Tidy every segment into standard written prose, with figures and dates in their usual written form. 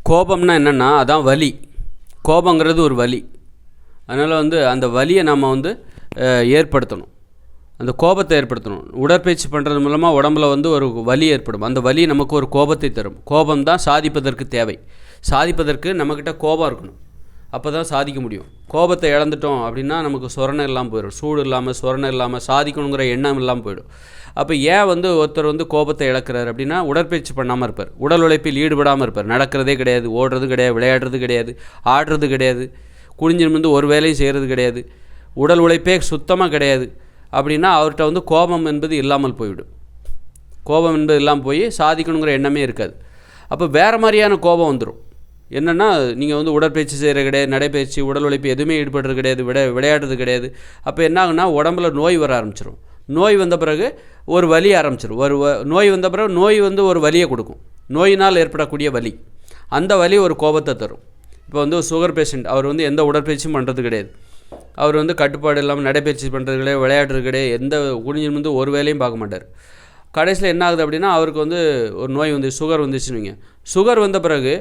கோபம்னா என்னென்னா அதான் வலி. கோபங்கிறது ஒரு வலி. அதனால் அந்த வலியை நம்ம ஏற்படுத்தணும். அந்த கோபத்தை ஏற்படுத்தணும். உடற்பயிற்சி பண்ணுறது மூலமாக உடம்புல ஒரு வலி ஏற்படும். அந்த வலி நமக்கு ஒரு கோபத்தை தரும். கோபம் தான் சாதிப்பதற்கு தேவை. சாதிப்பதற்கு நம்மக்கிட்ட கோபம் இருக்கணும். அப்போ தான் சாதிக்க முடியும். கோபத்தை இழந்துட்டோம் அப்படின்னா நமக்கு சொரணை இல்லாமல் போயிடும். சூடு இல்லாமல், சொரணை இல்லாமல், சாதிக்கணுங்கிற எண்ணம் இல்லாமல் போயிடும். அப்போ ஏன் ஒருத்தர் கோபத்தை இழக்கிறார் அப்படின்னா உடற்பயிற்சி பண்ணாமல் இருப்பார், உடல் உழைப்பில் ஈடுபடாமல் இருப்பார். நடக்கிறதே கிடையாது, ஓடுறது கிடையாது, விளையாடுறது கிடையாது, ஆடுறது கிடையாது, குனிஞ்சு ஒரு வேலையும் செய்கிறது கிடையாது, உடல் உழைப்பே சுத்தமாக கிடையாது. அப்படின்னா அவர்கிட்ட கோபம் என்பது இல்லாமல் போய்விடும். கோபம் என்பது இல்லாமல் போய் சாதிக்கணுங்கிற எண்ணமே இருக்காது. அப்போ வேறு மாதிரியான கோபம் வந்துடும். என்னென்னா நீங்கள் உடற்பயிற்சி செய்கிறது கிடையாது, நடைப்பயிற்சி, உடல் உழைப்பு எதுவுமே ஈடுபடுறது கிடையாது, விளையாடுறது கிடையாது. அப்போ என்ன ஆகுனா உடம்புல நோய் வர ஆரம்பிச்சிடும். நோய் வந்த பிறகு ஒரு வலி ஆரம்பிச்சிடும். நோய் வந்த பிறகு நோய் ஒரு வலியை கொடுக்கும். நோயினால் ஏற்படக்கூடிய வலி, அந்த வலி ஒரு கோபத்தை தரும். இப்போ சுகர் பேஷண்ட், அவர் எந்த உடற்பயிற்சியும் பண்ணுறது கிடையாது, அவர் கட்டுப்பாடு இல்லாமல் நடைப்பயிற்சி பண்ணுறது கிடையாது, விளையாடுறது கிடையாது, எந்த குனிஞ்சு ஒரு வேலையும் பார்க்க மாட்டார். கடைசியில் என்ன ஆகுது அப்படின்னா அவருக்கு ஒரு நோய் சுகர் வந்துச்சுன்னு வைங்க. சுகர் வந்த பிறகு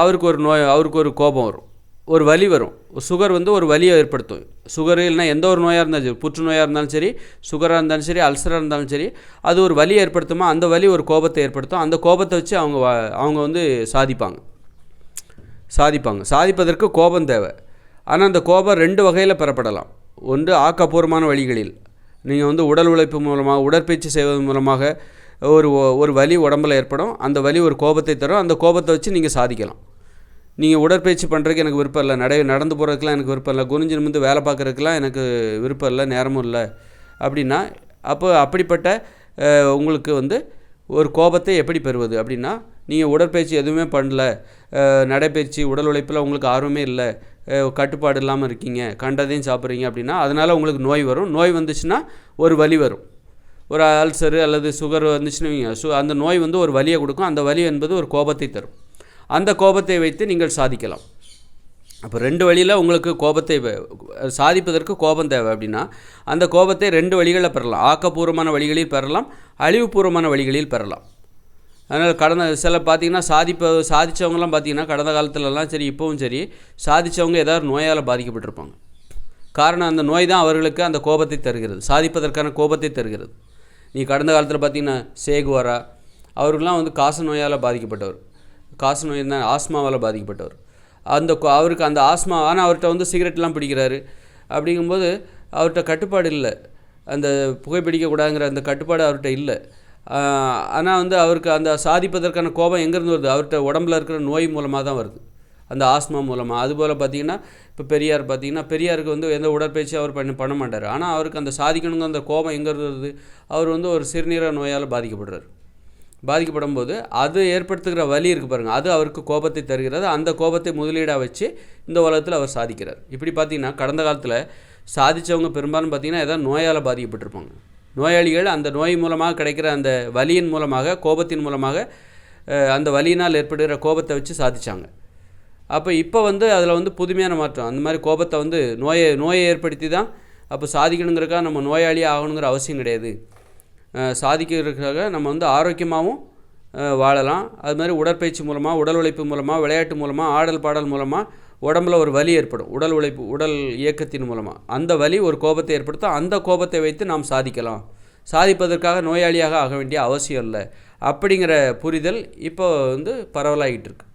அவருக்கு ஒரு கோபம் வரும், ஒரு வலி வரும். சுகர் ஒரு வலியை ஏற்படுத்தும். சுகர் இல்லைனா எந்த ஒரு நோயாக இருந்தாலும் சரி, புற்றுநோயாக இருந்தாலும் சரி, சுகராக இருந்தாலும் சரி, அல்சராக இருந்தாலும் சரி, அது ஒரு வலியை ஏற்படுத்துமா, அந்த வலி ஒரு கோபத்தை ஏற்படுத்தும். அந்த கோபத்தை வச்சு அவங்க சாதிப்பதற்கு கோபம் தேவை. ஆனால் அந்த கோபம் 2 வகையில் பெறப்படலாம். ஒன்று ஆக்கப்பூர்வமான வழிகளில், நீங்கள் உடல் உழைப்பு மூலமாக, உடற்பயிற்சி செய்வதன் மூலமாக ஒரு வலி உடம்பில் ஏற்படும். அந்த வலி ஒரு கோபத்தை தரும். அந்த கோபத்தை வச்சு நீங்கள் சாதிக்கலாம். நீங்கள் உடற்பயிற்சி பண்ணுறதுக்கு எனக்கு விருப்பம் இல்லை, நடந்து போகிறதுக்கெலாம் எனக்கு விருப்பம் இல்லை, குனிஞ்சு நிமிர்ந்து வேலை பார்க்குறதுக்கெலாம் எனக்கு விருப்பம் இல்லை, நேரமும் இல்லை அப்படின்னா, அப்படிப்பட்ட உங்களுக்கு ஒரு கோபத்தை எப்படி பெறுவது அப்படின்னா, நீங்கள் உடற்பயிற்சி எதுவுமே பண்ணல, நடைப்பயிற்சி, உடல் உழைப்பில் உங்களுக்கு ஆர்வமே இல்லை, கட்டுப்பாடு இல்லாமல் இருக்கீங்க, கண்டதையும் சாப்பிட்றீங்க அப்படின்னா, அதனால் உங்களுக்கு நோய் வரும். நோய் வந்துச்சுன்னா ஒரு வலி வரும். ஒரு அல்சரு அல்லது சுகர் வந்துச்சுன்னு அந்த நோய் ஒரு வலியை கொடுக்கும். அந்த வலி என்பது ஒரு கோபத்தை தரும். அந்த கோபத்தை வைத்து நீங்கள் சாதிக்கலாம். அப்போ 2 வழியில் உங்களுக்கு கோபத்தை சாதிப்பதற்கு கோபம் தேவை அப்படின்னா, அந்த கோபத்தை 2 வழிகளில் பெறலாம். ஆக்கப்பூர்வமான வழிகளில் பெறலாம், அழிவுபூர்வமான வழிகளில் பெறலாம். அதனால் சில பார்த்திங்கன்னா சாதித்தவங்கலாம் பார்த்திங்கன்னா கடந்த காலத்துலலாம் சரி, இப்போவும் சரி, சாதித்தவங்க ஏதாவது நோயால் பாதிக்கப்பட்டிருப்பாங்க. காரணம் அந்த நோய் தான் அவர்களுக்கு அந்த கோபத்தை தருகிறது, சாதிப்பதற்கான கோபத்தை தருகிறது. நீ கடந்த காலத்தில் பார்த்திங்கன்னா சேகுவாரா, அவருக்கெலாம் காச நோயால் பாதிக்கப்பட்டவர், காச நோய் தான், ஆஸ்மாவால் பாதிக்கப்பட்டவர். அவருக்கு அந்த ஆஸ்மா, ஆனால் அவர்கிட்ட சிகரெட்லாம் பிடிக்கிறாரு. அப்படிங்கும்போது அவர்கிட்ட கட்டுப்பாடு இல்லை, அந்த புகைப்பிடிக்கக்கூடாதுங்கிற அந்த கட்டுப்பாடு அவர்கிட்ட இல்லை. ஆனால் அவருக்கு அந்த சாதிப்பதற்கான கோபம் எங்கேருந்து வருது, அவர்கிட்ட உடம்புல இருக்கிற நோய் மூலமாக தான் வருது, அந்த ஆஸ்மா மூலமாக. அதுபோல் பார்த்திங்கன்னா இப்போ பெரியார் பார்த்திங்கன்னா, பெரியாருக்கு எந்த உடற்பயிற்சி அவர் பண்ண மாட்டார். ஆனால் அவருக்கு அந்த சாதிக்கணுங்க அந்த கோபம் எங்கேருந்து வருது, அவர் ஒரு சிறுநீரக நோயால் பாதிக்கப்படும் போது அது ஏற்படுத்துகிற வலி இருக்குது பாருங்கள், அது அவருக்கு கோபத்தை தருகிறது. அந்த கோபத்தை முதலீடாக வச்சு இந்த உலகத்தில் அவர் சாதிக்கிறார். இப்படி பார்த்திங்கன்னா கடந்த காலத்தில் சாதித்தவங்க பெரும்பாலும் பார்த்திங்கன்னா ஏதாவது நோயால் பாதிக்கப்பட்டிருப்பாங்க. நோயாளிகள் அந்த நோய் மூலமாக கிடைக்கிற அந்த வலியின் மூலமாக, கோபத்தின் மூலமாக, அந்த வலியினால் ஏற்படுகிற கோபத்தை வச்சு சாதித்தாங்க. அப்போ இப்போ அதில் புதுமையான மாற்றம். அந்த மாதிரி கோபத்தை நோயை ஏற்படுத்தி தான் அப்போ சாதிக்கணுங்கிறக்காக நம்ம நோயாளியாக ஆகணுங்கிற அவசியம் கிடையாது. சாதிக்கிறதுக்காக நம்ம ஆரோக்கியமாகவும் வாழலாம். அது மாதிரி உடற்பயிற்சி மூலமாக, உடல் உழைப்பு மூலமாக, விளையாட்டு மூலமாக, ஆடல் பாடல் மூலமாக உடம்பில் ஒரு வலி ஏற்படும். உடல் உழைப்பு, உடல் இயக்கத்தின் மூலமாக அந்த வலி ஒரு கோபத்தை ஏற்படுத்தும். அந்த கோபத்தை வைத்து நாம் சாதிக்கலாம். சாதிப்பதற்காக நோயாளியாக ஆக வேண்டிய அவசியம் இல்லை அப்படிங்கிற புரிதல் இப்போ பரவலாகிட்டு இருக்கு.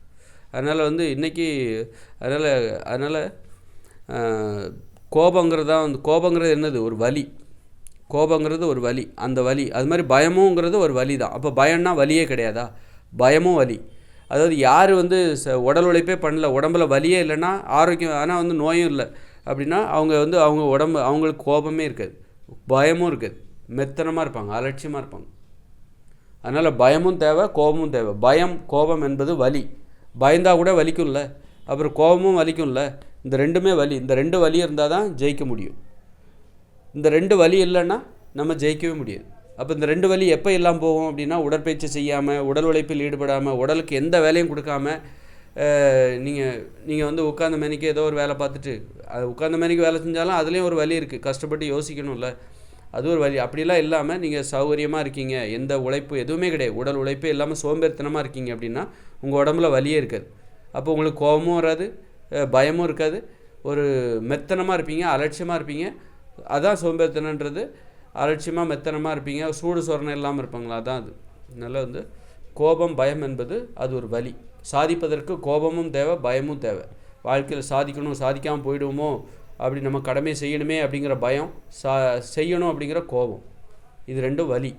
அதனால் இன்றைக்கி அதனால் கோபங்கிறது என்னது, ஒரு வலி. கோபங்கிறது ஒரு வலி. அந்த வலி அது மாதிரி பயமுங்கிறது ஒரு வலி தான். அப்போ பயம்னா வலியே கிடையாதா, பயமும் வலி. அதாவது யார் உடல் உழைப்பே பண்ணல, உடம்புல வலியே இல்லைன்னா ஆரோக்கியம், ஆனால் நோயும் இல்லை அப்படின்னா அவங்க உடம்பு, அவங்களுக்கு கோபமே இருக்காது, பயமும் இருக்காது, மெத்தனமாக இருப்பாங்க, அலட்சியமாக இருப்பாங்க. அதனால் பயமும் தேவை, கோபமும் தேவை. கோபம் என்பது வலி. பயந்தால் கூட வலிக்கும்ல, அப்புறம் கோபமும் வலிக்கும்ல. இந்த 2மே வலி. இந்த 2 வலி இருந்தால் தான் ஜெயிக்க முடியும். இந்த 2 வலி இல்லைன்னா நம்ம ஜெயிக்கவே முடியாது. அப்போ இந்த 2 வலி எப்போ இல்லாமல் போகும் அப்படின்னா, உடற்பயிற்சி செய்யாமல், உடல் உழைப்பில் ஈடுபடாமல், உடலுக்கு எந்த வேலையும் கொடுக்காம, நீங்கள் உட்கார்ந்த மணிக்கு ஏதோ ஒரு வேலை பார்த்துட்டு, அது உட்கார்ந்த மணிக்கு வேலை செஞ்சாலும் அதுலேயும் ஒரு வலி இருக்குது, கஷ்டப்பட்டு யோசிக்கணும்ல. அது ஒரு வலி. அப்படிலாம் இல்லாமல் நீங்கள் சௌகரியமாக இருக்கீங்க, எந்த உழைப்பு எதுவுமே கிடையாது, உடல் உழைப்பே இல்லாமல் சோம்பேறித்தனமாக இருக்கீங்க அப்படின்னா உங்கள் உடம்புல வலியே இருக்காது. அப்போ உங்களுக்கு கோபமும் வராது, பயமும் இருக்காது, ஒரு மெத்தனமாக இருப்பீங்க, அலட்சியமாக இருப்பீங்க. அதான் சோம்பேறித்தனன்றது. அலட்சியமாக மெத்தனமாக இருப்பீங்க, சூடு சொரணை இல்லாமல் இருப்பாங்களா, அதான் அது. அதனால் வந்து கோபம் பயம் என்பது அது ஒரு வலி. சாதிப்பதற்கு கோபமும் தேவை, பயமும் தேவை. வாழ்க்கையில் சாதிக்கணும், சாதிக்காமல் போயிடுவோமோ, அப்படி நம்ம கடமையை செய்யணுமே அப்படிங்கிற பயம், செய்யணும் அப்படிங்கிற கோபம், இது ரெண்டும் வலி.